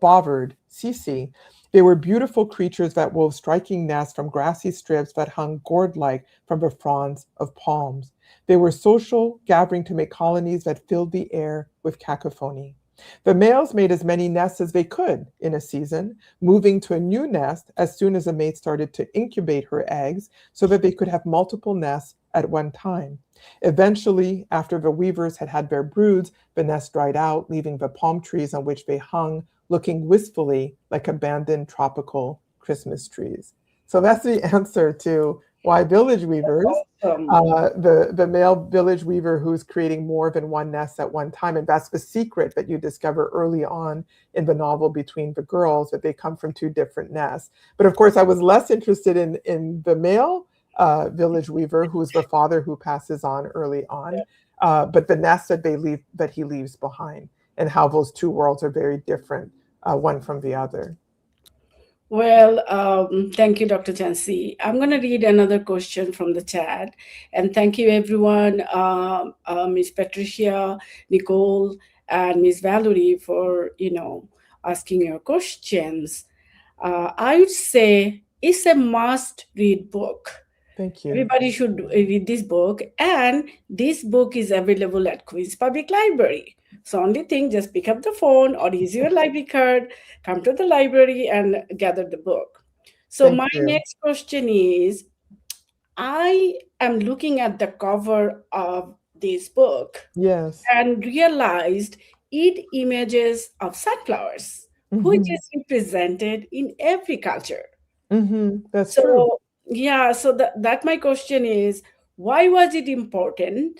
bothered Cici. They were beautiful creatures that wove striking nests from grassy strips that hung gourd-like from the fronds of palms. They were social, gathering to make colonies that filled the air with cacophony. The males made as many nests as they could in a season, moving to a new nest as soon as a mate started to incubate her eggs so that they could have multiple nests at one time. Eventually, after the weavers had had their broods, the nest dried out, leaving the palm trees on which they hung looking wistfully like abandoned tropical Christmas trees. So that's the answer to Why village weavers? Awesome. The male village weaver who's creating more than one nest at one time, and that's the secret that you discover early on in the novel between the girls, that they come from two different nests. But of course, I was less interested in the male village weaver, who's the father who passes on early on, but the nest that he leaves behind, and how those two worlds are very different, one from the other. Well, thank you, Dr. Chancy. I'm going to read another question from the chat. And thank you, everyone, Ms. Patricia, Nicole, and Ms. Valerie for, asking your questions. I would say it's a must-read book. Thank you. Everybody should read this book. And this book is available at Queen's Public Library. So only thing, just pick up the phone or use your library card, come to the library and gather the book. So Thank my you. next question is, I am looking at the cover of this book Yes. and realized it images of sunflowers, which is represented in every culture. That's So true. yeah, so that my question is, why was it important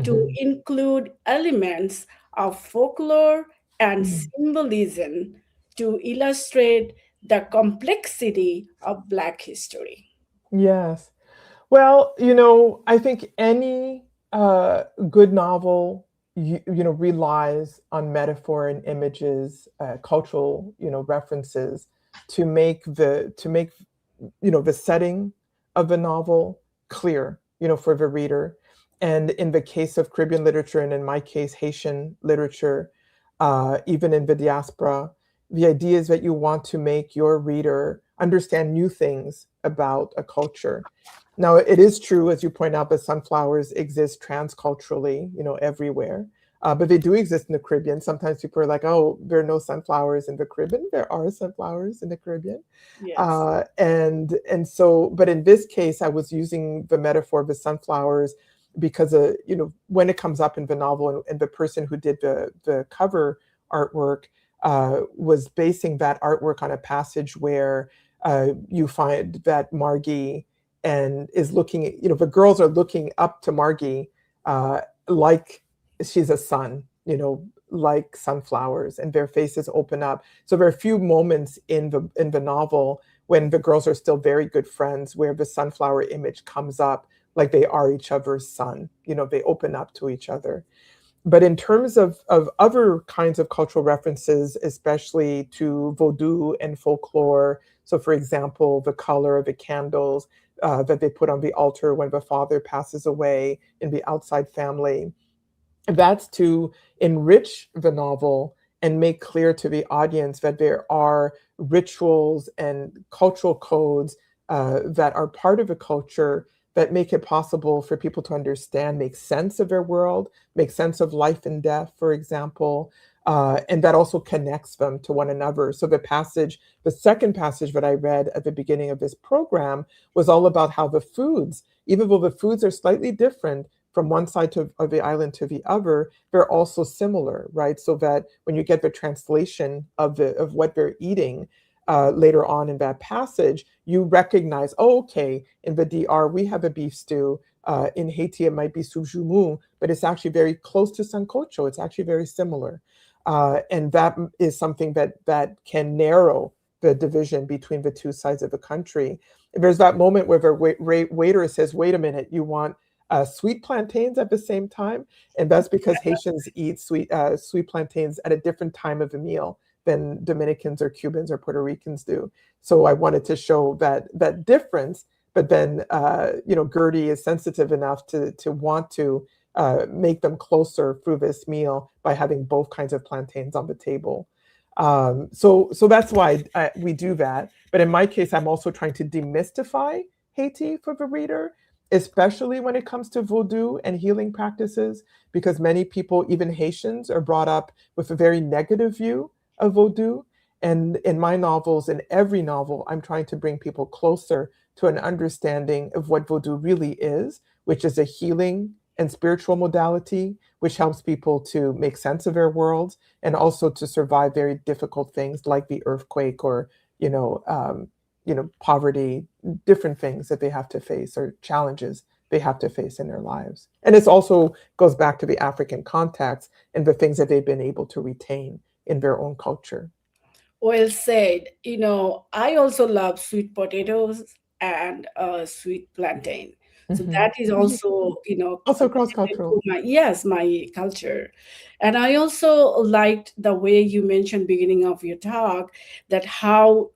to include elements of folklore and symbolism to illustrate the complexity of Black history? Yes. Well, I think any good novel, relies on metaphor and images, cultural, references to make the setting of the novel clear, for the reader. And in the case of Caribbean literature, and in my case, Haitian literature, even in the diaspora, the idea is that you want to make your reader understand new things about a culture. Now, it is true, as you point out, that sunflowers exist transculturally, everywhere. But they do exist in the Caribbean. Sometimes people are like, oh, there are no sunflowers in the Caribbean. There are sunflowers in the Caribbean. Yes. And so, but in this case, I was using the metaphor of the sunflowers because, when it comes up in the novel, and the person who did the cover artwork was basing that artwork on a passage where you find that Margie and is looking at, the girls are looking up to Margie like she's a sun, like sunflowers, and their faces open up. So there are a few moments in the novel when the girls are still very good friends, where the sunflower image comes up like they are each other's sun. They open up to each other. But in terms of other kinds of cultural references, especially to Vodou and folklore, so for example, the color of the candles that they put on the altar when the father passes away in the outside family, that's to enrich the novel and make clear to the audience that there are rituals and cultural codes that are part of a culture that make it possible for people to understand, make sense of their world, make sense of life and death, for example, and that also connects them to one another. So the second passage that I read at the beginning of this program was all about how the foods, even though the foods are slightly different from one side of the island to the other, they're also similar, right? So that when you get the translation of what they're eating, later on in that passage, you recognize, oh, okay, in the DR, we have a beef stew. In Haiti, it might be soujoumou, but it's actually very close to sancocho. It's actually very similar. And that is something that can narrow the division between the two sides of the country. There's that moment where the waiter says, wait a minute, you want sweet plantains at the same time? And that's because Haitians eat sweet plantains at a different time of the meal than Dominicans or Cubans or Puerto Ricans do. So I wanted to show that difference, but then Gertie is sensitive enough to want to make them closer through this meal by having both kinds of plantains on the table. So that's why we do that. But in my case, I'm also trying to demystify Haiti for the reader, especially when it comes to Vodou and healing practices, because many people, even Haitians, are brought up with a very negative view of Vodou. And in my novels, in every novel, I'm trying to bring people closer to an understanding of what Vodou really is, which is a healing and spiritual modality, which helps people to make sense of their worlds and also to survive very difficult things like the earthquake or, poverty, different things that they have to face or challenges they have to face in their lives. And it also goes back to the African context and the things that they've been able to retain in their own culture. Well said. I also love sweet potatoes and sweet plantain. So Mm-hmm. that is also, Also connected cross-cultural. to my culture. And I also liked the way you mentioned beginning of your talk, that how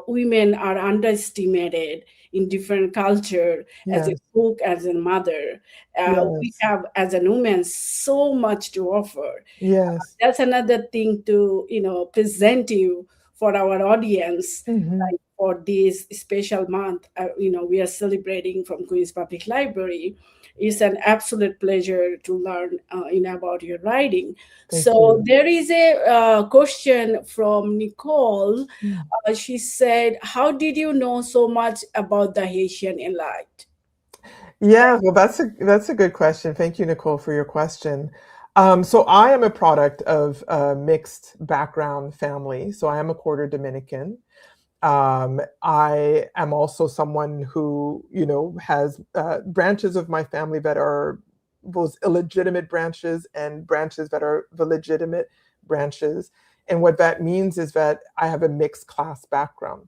women are underestimated in different culture as a Yes, cook, as a mother. We yes, have, as a woman, so much to offer. yes. That's another thing to present you for our audience, Mm-hmm. like for this special month we are celebrating from Queens Public Library. It's an absolute pleasure to learn about your writing. Thank So you. there is a question from Nicole. Mm. She said, how did you know so much about the Haitian elite? Yeah, well, that's a good question. Thank you, Nicole, for your question. So I am a product of a mixed background family. So I am a quarter Dominican. I am also someone who, has branches of my family that are those illegitimate branches and branches that are the legitimate branches. And what that means is that I have a mixed class background.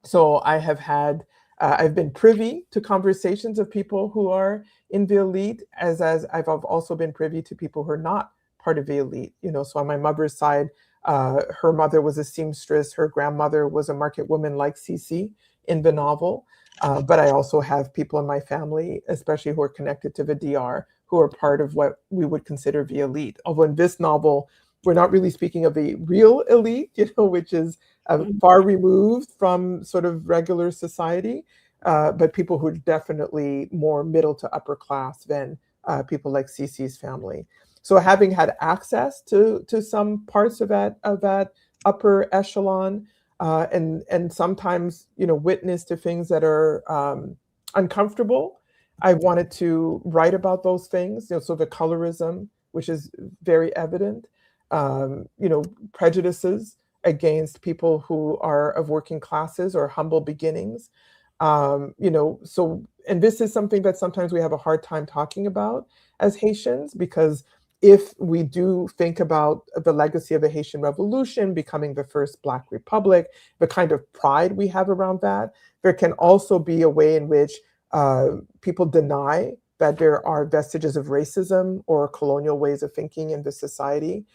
So I've been privy to conversations of people who are in the elite, as I've also been privy to people who are not part of the elite. So on my mother's side, her mother was a seamstress, her grandmother was a market woman like Cece in the novel. But I also have people in my family, especially who are connected to the DR, who are part of what we would consider the elite. Although in this novel, we're not really speaking of the real elite, which is far removed from sort of regular society, but people who are definitely more middle to upper class than people like Cece's family. So having had access to some parts of that upper echelon, and sometimes witness to things that are uncomfortable, I wanted to write about those things. So the colorism, which is very evident, prejudices against people who are of working classes or humble beginnings. And this is something that sometimes we have a hard time talking about as Haitians, because if we do think about the legacy of the Haitian Revolution, becoming the first Black Republic, the kind of pride we have around that, there can also be a way in which people deny that there are vestiges of racism or colonial ways of thinking in the society,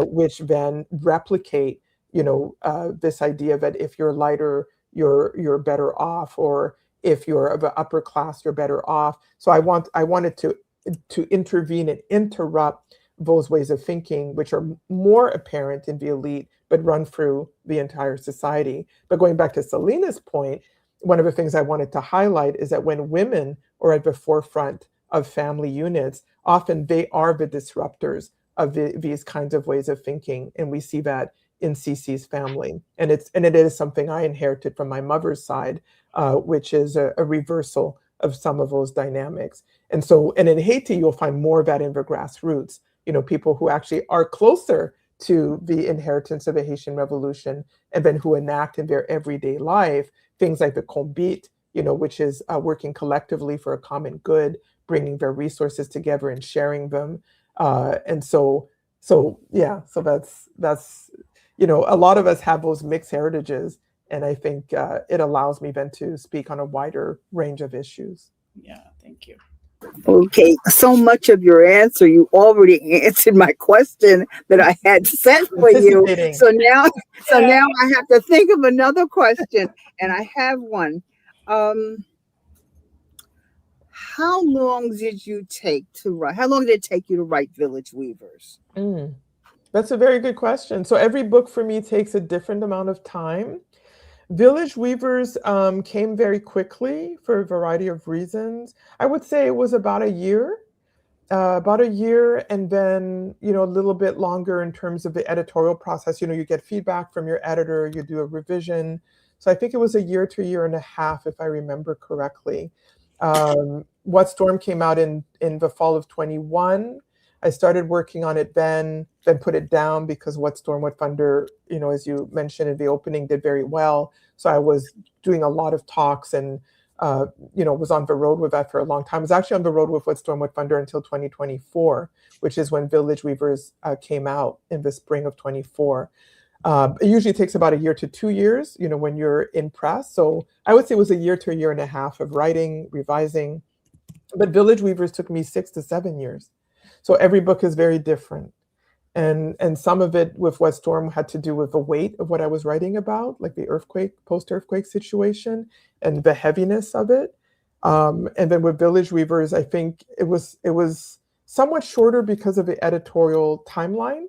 which then replicate, this idea that if you're lighter, you're better off, or if you're of an upper class, you're better off. So I wanted to intervene and interrupt those ways of thinking, which are more apparent in the elite, but run through the entire society. But going back to Selena's point, one of the things I wanted to highlight is that when women are at the forefront of family units, often they are the disruptors of these kinds of ways of thinking. And we see that in Cece's family. And it is something I inherited from my mother's side, which is a reversal of some of those dynamics. And in Haiti, you'll find more of that in the grassroots, people who actually are closer to the inheritance of the Haitian Revolution, and then who enact in their everyday life things like the Combit, which is working collectively for a common good, bringing their resources together and sharing them. So that's a lot of us have those mixed heritages, and I think it allows me then to speak on a wider range of issues. Yeah, thank you. Okay, so much of your answer, you already answered my question that I had set for you. So now I have to think of another question, and I have one. How long did you take to write? How long did it take you to write Village Weavers? That's a very good question. So every book for me takes a different amount of time. Village Weavers came very quickly for a variety of reasons. I would say it was about a year, and then, a little bit longer in terms of the editorial process. You get feedback from your editor, you do a revision. So I think it was a year to a year and a half, if I remember correctly. What Storm came out in the fall of 21. I started working on it then put it down because What Storm, What Thunder, as you mentioned in the opening, did very well. So I was doing a lot of talks and, was on the road with that for a long time. I was actually on the road with What Storm, What Thunder until 2024, which is when Village Weavers came out in the spring of 24. It usually takes about a year to 2 years, when you're in press. So I would say it was a year to a year and a half of writing, revising. But Village Weavers took me 6 to 7 years. So every book is very different. And some of it with What Storm had to do with the weight of what I was writing about, like the earthquake, post-earthquake situation and the heaviness of it. And then with Village Weavers, I think it was somewhat shorter because of the editorial timeline,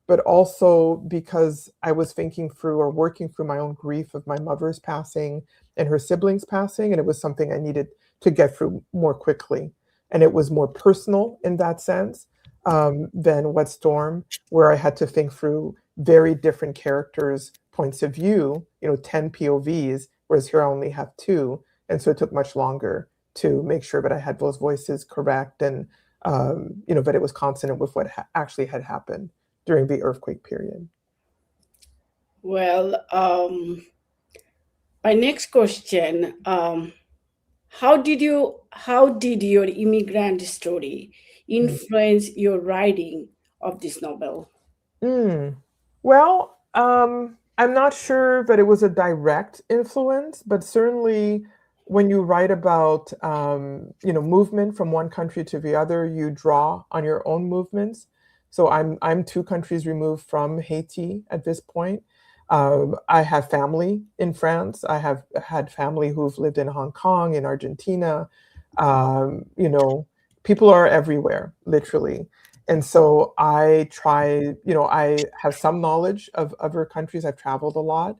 but also because I was thinking through or working through my own grief of my mother's passing and her siblings passing. And it was something I needed to get through more quickly. And it was more personal in that sense than What Storm, where I had to think through very different characters' points of view, 10 POVs, whereas here I only have 2. And so it took much longer to make sure that I had those voices correct and, that it was consonant with what actually had happened during the earthquake period. Well, my next question, how did your immigrant story influence your writing of this novel? Well, I'm not sure that it was a direct influence, but certainly when you write about, movement from one country to the other, you draw on your own movements. So I'm 2 countries removed from Haiti at this point. I have family in France. I have had family who've lived in Hong Kong, in Argentina. People are everywhere, literally. And so I try, I have some knowledge of other countries. I've traveled a lot.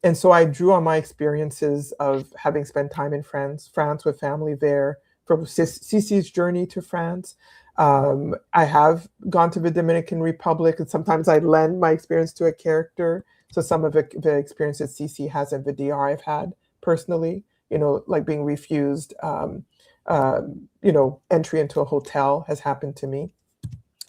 And so I drew on my experiences of having spent time in France with family there, from Cece's journey to France. I have gone to the Dominican Republic, and sometimes I lend my experience to a character. So some of the experiences Cece has in the DR I've had personally, like being refused, entry into a hotel has happened to me.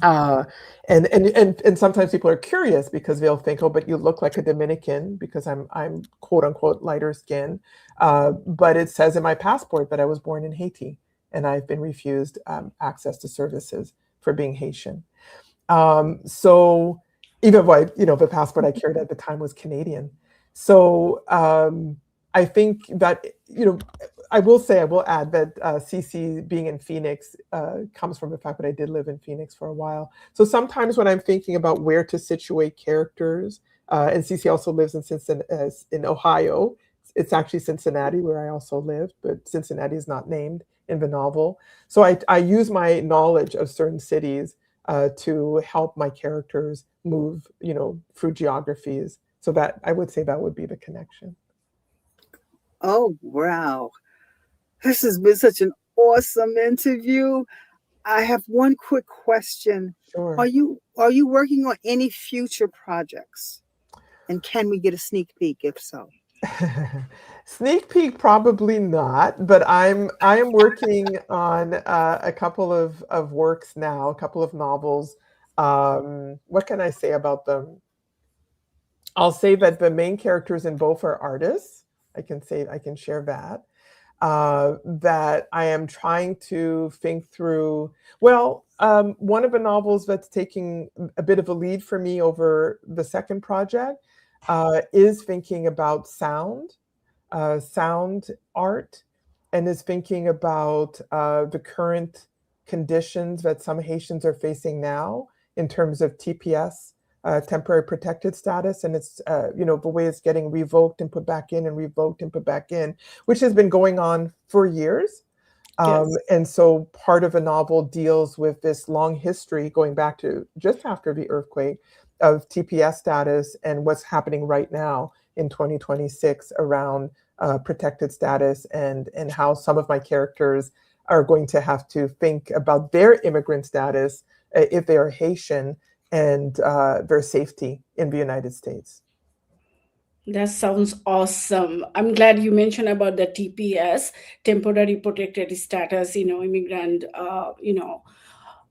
And sometimes people are curious because they'll think, oh, but you look like a Dominican because I'm quote unquote lighter skin. But it says in my passport that I was born in Haiti and I've been refused access to services for being Haitian. So even though the passport I carried at the time was Canadian. So I think that, I will add that Cece being in Phoenix comes from the fact that I did live in Phoenix for a while. So sometimes when I'm thinking about where to situate characters, and Cece also lives in Ohio. It's actually Cincinnati where I also lived, but Cincinnati is not named in the novel. So I use my knowledge of certain cities to help my characters move, through geographies. So that I would say that would be the connection. Oh, wow. This has been such an awesome interview. I have one quick question. Sure. Are you working on any future projects? And can we get a sneak peek if so? Sneak peek, probably not, but I am working on a couple of works now, a couple of novels. What can I say about them? I'll say that the main characters in both are artists. I can share that. That I am trying to think through. Well, one of the novels that's taking a bit of a lead for me over the second project is thinking about sound art, and is thinking about the current conditions that some Haitians are facing now in terms of TPS, temporary protected status, and it's the way it's getting revoked and put back in and revoked and put back in, which has been going on for years. Yes. And so part of the novel deals with this long history going back to just after the earthquake of TPS status and what's happening right now in 2026 around protected status and how some of my characters are going to have to think about their immigrant status if they are Haitian and their safety in the United States. That sounds awesome. I'm glad you mentioned about the TPS, temporary protected status, immigrant,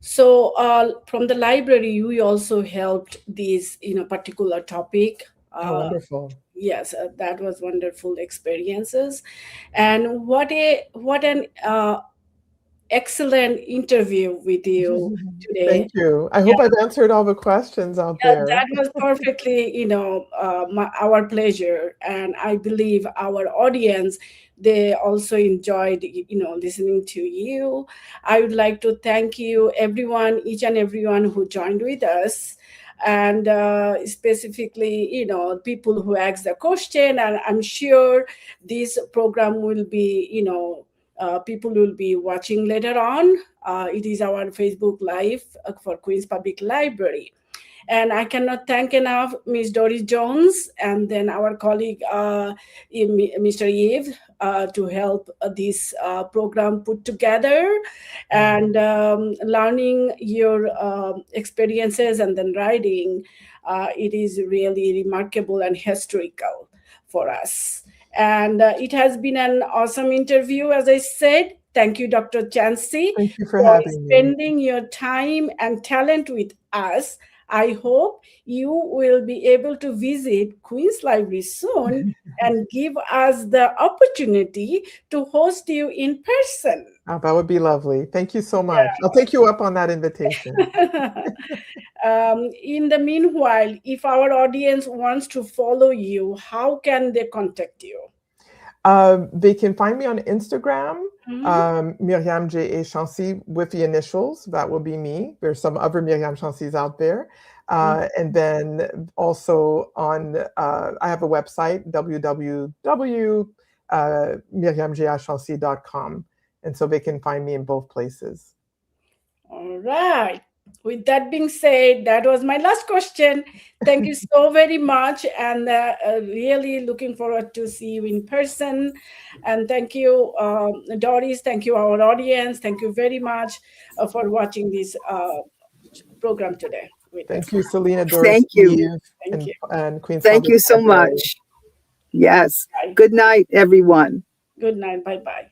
So from the library, we also helped this particular topic. Oh, wonderful. Yes, that was wonderful experiences, and what an excellent interview with you today. Thank you. I Yeah, hope I've answered all the questions out there. that was perfectly, our pleasure, and I believe our audience, they also enjoyed, listening to you. I would like to thank you, everyone, each and everyone who joined with us, and specifically, people who asked the question. And I'm sure this program will be, people will be watching later on. It is our Facebook Live for Queens Public Library. And I cannot thank enough Ms. Doris Jones and then our colleague, Mr. Eve, to help this program put together, and learning your experiences and then writing. It is really remarkable and historical for us. And it has been an awesome interview, as I said. Thank you, Dr. Chansey, Thank you for for having me. spending your time and talent with us. I hope you will be able to visit Queen's Library soon and give us the opportunity to host you in person. Oh, that would be lovely. Thank you so much. I'll take you up on that invitation. In the meanwhile, if our audience wants to follow you, how can they contact you? They can find me on Instagram, Mm-hmm. Myriam J.A. Chancy with the initials. That will be me. There's some other Myriam Chancys out there. And then also I have a website, www.myriamjachancy.com. And so they can find me in both places. All right. With that being said, that was my last question. Thank you so very much, and really looking forward to see you in person. And thank you, Doris. Thank you, our audience. Thank you very much for watching this program today with us. Thank you, Selena, Doris, Thank you. Eve, Thank you. and Queen's Thank you Public so Library. much. Yes. Bye. Good night, everyone. Good night. Bye-bye.